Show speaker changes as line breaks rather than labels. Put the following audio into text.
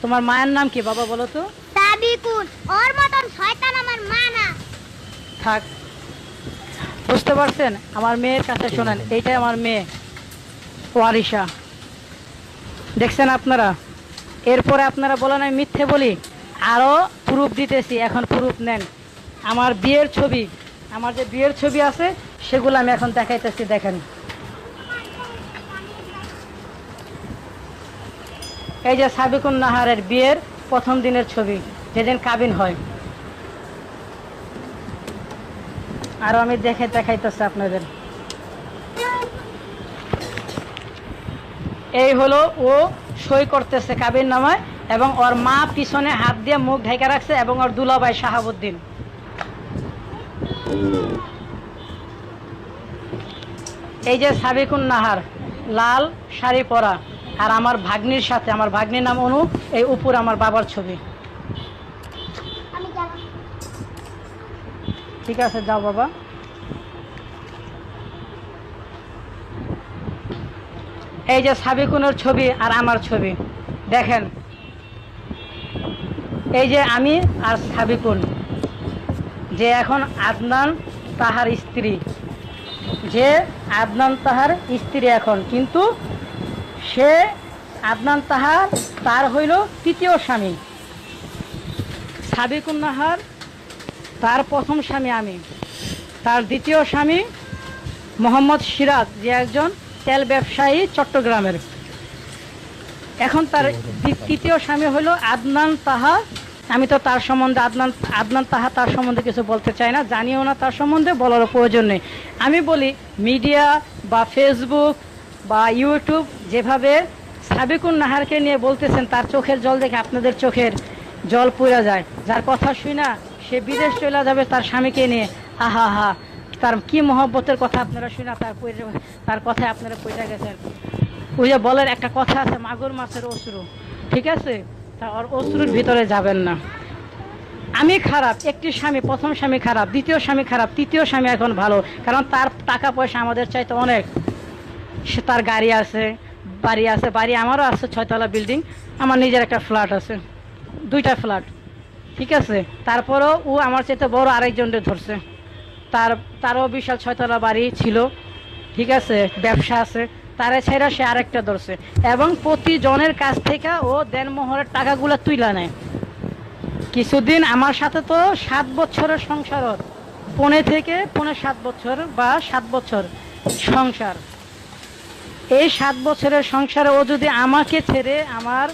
তোমার মায়ের নাম কি বাবা বলো তো?
সাবিকুন। ওর মতন শয়তান আমার মা না।
থাক, বুঝতে পারছেন? আমার মেয়ের কাছে শোনেন, এইটাই আমার মেয়ে ওয়ারিশা। দেখছেন আপনারা? এরপরে আপনারা বলেন আমি মিথ্যে বলি, আরও প্রুফ দিতেছি, এখন প্রুফ নেন। আমার বিয়ের ছবি, আমার যে বিয়ের ছবি আছে সেগুলো আমি এখন দেখাইতেছি, দেখেন। এই যে সাবিকুন নাহারের বিয়ের প্রথম দিনের ছবি, যেদিন কাবিন হয়। আরও আমি দেখাইতেছি আপনাদের। এই হলো ও সই করতেছে কাবিন নামায়, এবং ওর মা পিছনে হাত দিয়ে মুখ ঢেকে রাখছে, এবং ওর দুলাভাই শাহাবুদ্দিন। এই যে সাবিকুন নাহার লাল শাড়ি পরা, আর আমার ভাগ্নির সাথে, আমার ভাগ্নির নাম অনু, এই উপর আমার বাবার ছবি। ঠিক আছে, যাও বাবা। এই যে সাবিকুনের ছবি আর আমার ছবি, দেখেন। এই যে আমি আর সাবিকুন, যে এখন আদনান তাহার স্ত্রী, যে আদনান তাহার স্ত্রী এখন, কিন্তু সে আদনান তার হইল তৃতীয় স্বামী। সাবিকুন নাহার তার প্রথম স্বামী আমি, তার দ্বিতীয় স্বামী মোহাম্মদ সিরাজ, যে একজন তেল ব্যবসায়ী চট্টগ্রামের। এখন তার তৃতীয় স্বামী হলো আদনান তাহা। আমি তো তার সম্বন্ধে আদনান তাহা তার সম্বন্ধে কিছু বলতে চাই না, জানিও না তার সম্বন্ধে, বলারও প্রয়োজন নেই। আমি বলি, মিডিয়া বা ফেসবুক বা ইউটিউব যেভাবে সাবিকুন নাহারকে নিয়ে বলতেছেন, তার চোখের জল দেখে আপনাদের চোখের জল পড়ে যায়। যার কথা শুই না সে বিদেশ চলে যাবে তার স্বামীকে নিয়ে, আহা হা, তার কি মহব্বতের কথা আপনারা শুই না, তার কথায় আপনারা পড়ে গেছেন। ওই যে বলের একটা কথা আছে, মাগুর মাছের অশ্রু, ঠিক আছে? তা ওর অশ্রুর ভিতরে যাবেন না। আমি খারাপ, একটি স্বামী, প্রথম স্বামী খারাপ, দ্বিতীয় স্বামী খারাপ, তৃতীয় স্বামী এখন ভালো, কারণ তার টাকা পয়সা আমাদের চাইতে অনেক। সে তার গাড়ি আছে, বাড়ি আছে, বাড়ি আমারও আছে, 6 তলা বিল্ডিং, আমার নিজের একটা ফ্ল্যাট আছে, 2টা ফ্ল্যাট, ঠিক আছে? তারপরেও ও আমার চাইতে বড় আরেকজনকে ধরছে, তারও বিশাল 6 তলা বাড়ি ছিল, ঠিক আছে, ব্যবসা আছে, তারে ছেড়ে সে আরেকটা ধরছে, এবং প্রতিজনের কাছ থেকে ও দেনমোহরের টাকাগুলো তুইলা নেয়। কিছুদিন আমার সাথে তো 7 বছরের সংসার, ওর পৌনে 7 বছর বা 7 বছর সংসার। এই 7 বছরের সংসারে ও যদি আমাকে ছেড়ে আমার